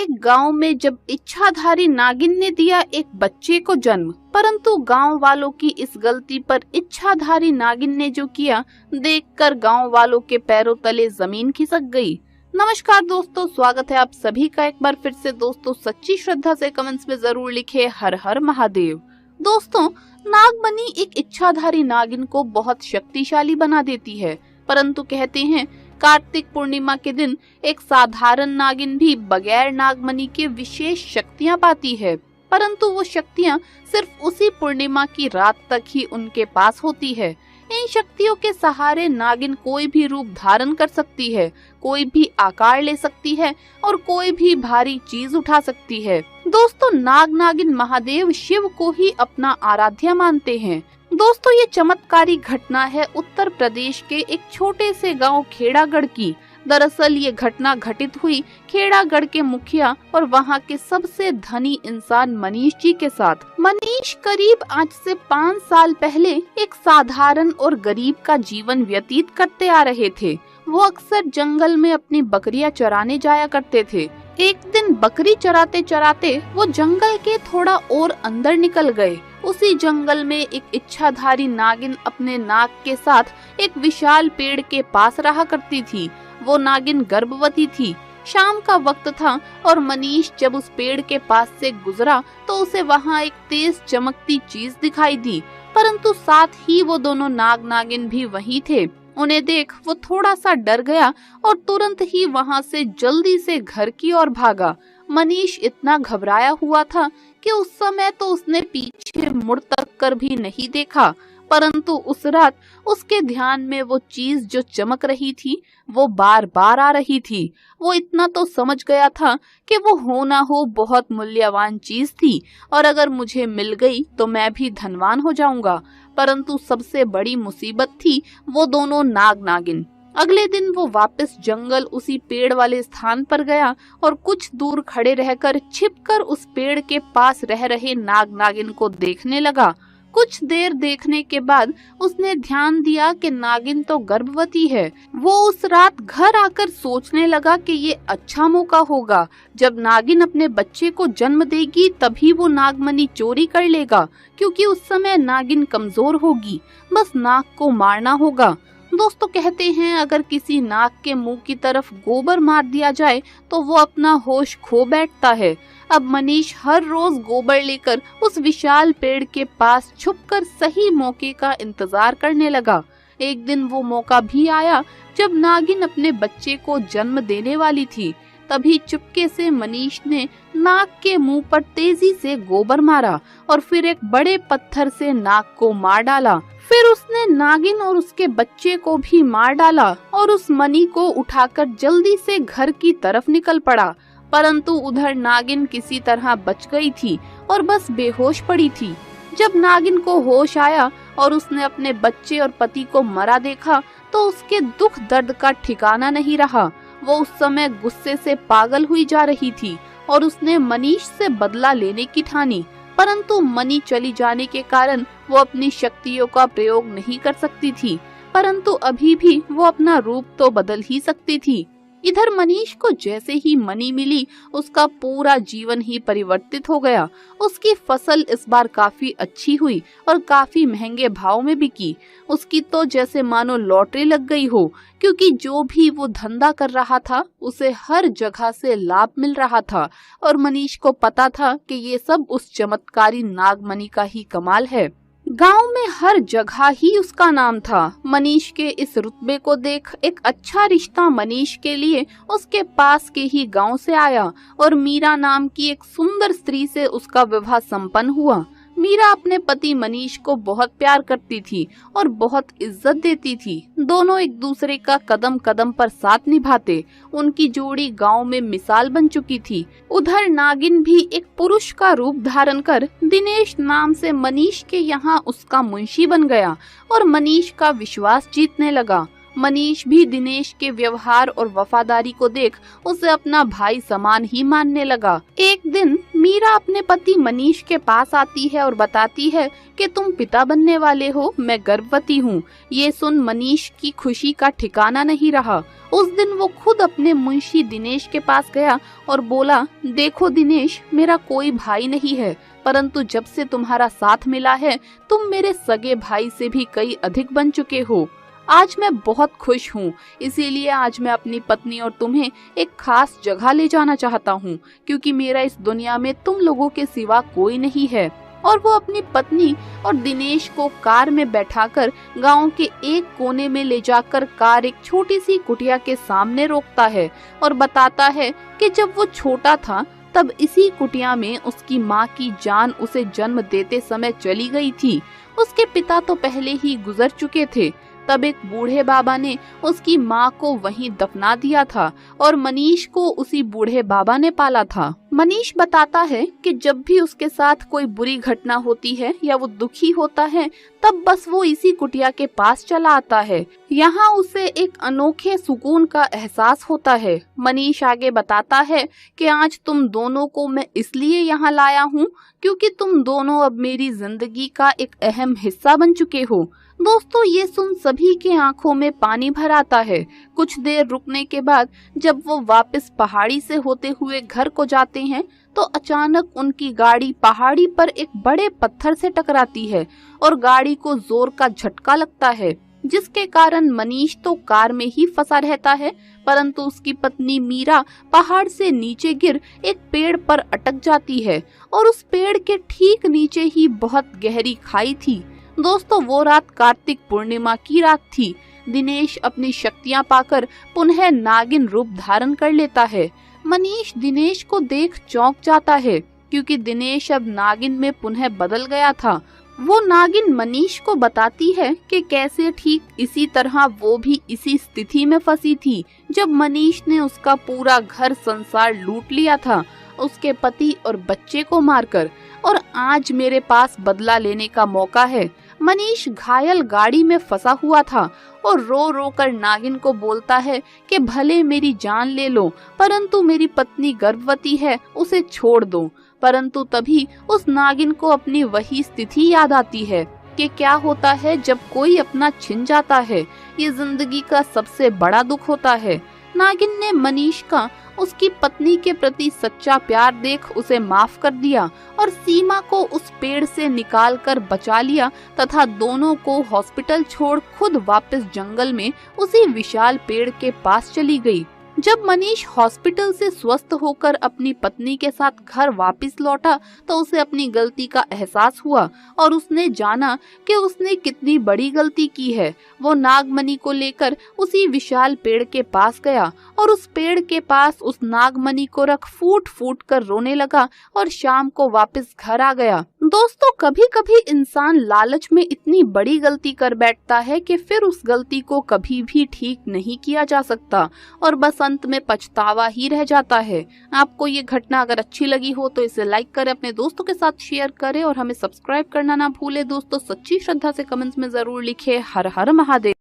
एक गांव में जब इच्छाधारी नागिन ने दिया एक बच्चे को जन्म, परंतु गांव वालों की इस गलती पर इच्छाधारी नागिन ने जो किया देखकर गांव वालों के पैरों तले जमीन खिसक गई। नमस्कार दोस्तों, स्वागत है आप सभी का एक बार फिर से। दोस्तों सच्ची श्रद्धा से कमेंट्स में जरूर लिखे हर हर महादेव। दोस्तों, नागमणि एक इच्छाधारी नागिन को बहुत शक्तिशाली बना देती है, परंतु कहते हैं कार्तिक पूर्णिमा के दिन एक साधारण नागिन भी बगैर नागमणि के विशेष शक्तियां पाती है, परंतु वो शक्तियां सिर्फ उसी पूर्णिमा की रात तक ही उनके पास होती है। इन शक्तियों के सहारे नागिन कोई भी रूप धारण कर सकती है, कोई भी आकार ले सकती है और कोई भी भारी चीज उठा सकती है। दोस्तों, नागिन महादेव शिव को ही अपना आराध्य मानते हैं। दोस्तों, ये चमत्कारी घटना है उत्तर प्रदेश के एक छोटे से गांव खेड़ागढ़ की। दरअसल ये घटना घटित हुई खेड़ागढ़ के मुखिया और वहां के सबसे धनी इंसान मनीष जी के साथ। मनीष करीब आज से 5 साल पहले एक साधारण और गरीब का जीवन व्यतीत करते आ रहे थे। वो अक्सर जंगल में अपनी बकरियां चराने जाया करते थे। एक दिन बकरी चराते चराते वो जंगल के थोड़ा और अंदर निकल गए। उसी जंगल में एक इच्छाधारी नागिन अपने नाग के साथ एक विशाल पेड़ के पास रहा करती थी। वो नागिन गर्भवती थी। शाम का वक्त था और मनीष जब उस पेड़ के पास से गुजरा तो उसे वहाँ एक तेज चमकती चीज दिखाई दी, परंतु साथ ही वो दोनों नागिन भी वहीं थे। उन्हें देख वो थोड़ा सा डर गया और तुरंत ही वहाँ से जल्दी से घर की ओर भागा। मनीष इतना घबराया हुआ था कि उस समय तो उसने पीछे मुड़ तक कर भी नहीं देखा, परंतु उस रात उसके ध्यान में वो चीज जो चमक रही थी वो बार बार आ रही थी। वो इतना तो समझ गया था कि वो हो ना हो बहुत मूल्यवान चीज थी और अगर मुझे मिल गई तो मैं भी धनवान हो जाऊंगा। परंतु सबसे बड़ी मुसीबत थी वो दोनों नागिन। अगले दिन वो वापस जंगल उसी पेड़ वाले स्थान पर गया और कुछ दूर खड़े रहकर छिपकर उस पेड़ के पास रह रहे नागिन को देखने लगा। कुछ देर देखने के बाद उसने ध्यान दिया कि नागिन तो गर्भवती है। वो उस रात घर आकर सोचने लगा कि ये अच्छा मौका होगा। जब नागिन अपने बच्चे को जन्म देगी तभी वो नागमणि चोरी कर लेगा, क्योंकि उस समय नागिन कमजोर होगी। बस नाग को मारना होगा। दोस्तों, कहते हैं अगर किसी नाग के मुंह की तरफ गोबर मार दिया जाए तो वो अपना होश खो बैठता है। अब मनीष हर रोज गोबर लेकर उस विशाल पेड़ के पास छुपकर सही मौके का इंतजार करने लगा। एक दिन वो मौका भी आया जब नागिन अपने बच्चे को जन्म देने वाली थी। तभी चुपके से मनीष ने नाग के मुंह पर तेजी से गोबर मारा और फिर एक बड़े पत्थर से नाग को मार डाला। फिर उसने नागिन और उसके बच्चे को भी मार डाला और उस मणि को उठाकर जल्दी से घर की तरफ निकल पड़ा। परंतु उधर नागिन किसी तरह बच गई थी और बस बेहोश पड़ी थी। जब नागिन को होश आया और उसने अपने बच्चे और पति को मरा देखा तो उसके दुख दर्द का ठिकाना नहीं रहा। वो उस समय गुस्से से पागल हुई जा रही थी और उसने मनीष से बदला लेने की ठानी, परंतु मणि चली जाने के कारण वो अपनी शक्तियों का प्रयोग नहीं कर सकती थी। परंतु अभी भी वो अपना रूप तो बदल ही सकती थी। इधर मनीष को जैसे ही मणि मिली उसका पूरा जीवन ही परिवर्तित हो गया। उसकी फसल इस बार काफी अच्छी हुई और काफी महंगे भाव में बिकी। उसकी तो जैसे मानो लॉटरी लग गई हो, क्योंकि जो भी वो धंधा कर रहा था उसे हर जगह से लाभ मिल रहा था और मनीष को पता था कि ये सब उस चमत्कारी नागमणि का ही कमाल है। गांव में हर जगह ही उसका नाम था। मनीष के इस रुतबे को देख एक अच्छा रिश्ता मनीष के लिए उसके पास के ही गांव से आया और मीरा नाम की एक सुंदर स्त्री से उसका विवाह संपन्न हुआ। मीरा अपने पति मनीष को बहुत प्यार करती थी और बहुत इज्जत देती थी। दोनों एक दूसरे का कदम कदम पर साथ निभाते। उनकी जोड़ी गांव में मिसाल बन चुकी थी। उधर नागिन भी एक पुरुष का रूप धारण कर दिनेश नाम से मनीष के यहाँ उसका मुंशी बन गया और मनीष का विश्वास जीतने लगा। मनीष भी दिनेश के व्यवहार और वफादारी को देख उसे अपना भाई समान ही मानने लगा। एक दिन मीरा अपने पति मनीष के पास आती है और बताती है कि तुम पिता बनने वाले हो, मैं गर्भवती हूँ। ये सुन मनीष की खुशी का ठिकाना नहीं रहा। उस दिन वो खुद अपने मुंशी दिनेश के पास गया और बोला, देखो दिनेश, मेरा कोई भाई नहीं है, परंतु जब से तुम्हारा साथ मिला है तुम मेरे सगे भाई से भी कई अधिक बन चुके हो। आज मैं बहुत खुश हूँ, इसीलिए आज मैं अपनी पत्नी और तुम्हें एक खास जगह ले जाना चाहता हूँ, क्योंकि मेरा इस दुनिया में तुम लोगों के सिवा कोई नहीं है। और वो अपनी पत्नी और दिनेश को कार में बैठाकर गांव के एक कोने में ले जाकर कार एक छोटी सी कुटिया के सामने रोकता है और बताता है कि जब वो छोटा था तब इसी कुटिया में उसकी माँ की जान उसे जन्म देते समय चली गई थी। उसके पिता तो पहले ही गुजर चुके थे। तब एक बूढ़े बाबा ने उसकी माँ को वहीं दफना दिया था और मनीष को उसी बूढ़े बाबा ने पाला था। मनीष बताता है कि जब भी उसके साथ कोई बुरी घटना होती है या वो दुखी होता है तब बस वो इसी कुटिया के पास चला आता है। यहाँ उसे एक अनोखे सुकून का एहसास होता है। मनीष आगे बताता है कि आज तुम दोनों को मैं इसलिए यहाँ लाया हूँ क्योंकि तुम दोनों अब मेरी जिंदगी का एक अहम हिस्सा बन चुके हो। दोस्तों, ये सुन सभी के आंखों में पानी भर आता है। कुछ देर रुकने के बाद जब वो वापस पहाड़ी से होते हुए घर को जाते हैं तो अचानक उनकी गाड़ी पहाड़ी पर एक बड़े पत्थर से टकराती है और गाड़ी को जोर का झटका लगता है, जिसके कारण मनीष तो कार में ही फंसा रहता है, परंतु उसकी पत्नी मीरा पहाड़ से नीचे गिर एक पेड़ पर अटक जाती है और उस पेड़ के ठीक नीचे ही बहुत गहरी खाई थी। दोस्तों, वो रात कार्तिक पूर्णिमा की रात थी। दिनेश अपनी शक्तियां पाकर पुनः नागिन रूप धारण कर लेता है। मनीष दिनेश को देख चौंक जाता है क्योंकि दिनेश अब नागिन में पुनः बदल गया था। वो नागिन मनीष को बताती है कि कैसे ठीक इसी तरह वो भी इसी स्थिति में फंसी थी जब मनीष ने उसका पूरा घर संसार लूट लिया था, उसके पति और बच्चे को मारकर, और आज मेरे पास बदला लेने का मौका है। मनीष घायल गाड़ी में फंसा हुआ था और रो रो कर नागिन को बोलता है कि भले मेरी जान ले लो, परंतु मेरी पत्नी गर्भवती है, उसे छोड़ दो। परंतु तभी उस नागिन को अपनी वही स्थिति याद आती है कि क्या होता है जब कोई अपना छिन जाता है। ये जिंदगी का सबसे बड़ा दुख होता है। नागिन ने मनीष का उसकी पत्नी के प्रति सच्चा प्यार देख उसे माफ कर दिया और सीमा को उस पेड़ से निकालकर बचा लिया तथा दोनों को हॉस्पिटल छोड़ खुद वापस जंगल में उसी विशाल पेड़ के पास चली गई। जब मनीष हॉस्पिटल से स्वस्थ होकर अपनी पत्नी के साथ घर वापस लौटा तो उसे अपनी गलती का एहसास हुआ और उसने जाना कि उसने कितनी बड़ी गलती की है। वो नागमणि को लेकर उसी विशाल पेड़ के पास गया और उस पेड़ के पास उस नागमणि को रख फूट फूट कर रोने लगा और शाम को वापस घर आ गया। दोस्तों, कभी कभी इंसान लालच में इतनी बड़ी गलती कर बैठता है कि फिर उस गलती को कभी भी ठीक नहीं किया जा सकता और बस अंत में पछतावा ही रह जाता है। आपको ये घटना अगर अच्छी लगी हो तो इसे लाइक करें, अपने दोस्तों के साथ शेयर करें और हमें सब्सक्राइब करना ना भूले। दोस्तों, सच्ची श्रद्धा से कमेंट्स में जरूर लिखें हर हर महादेव।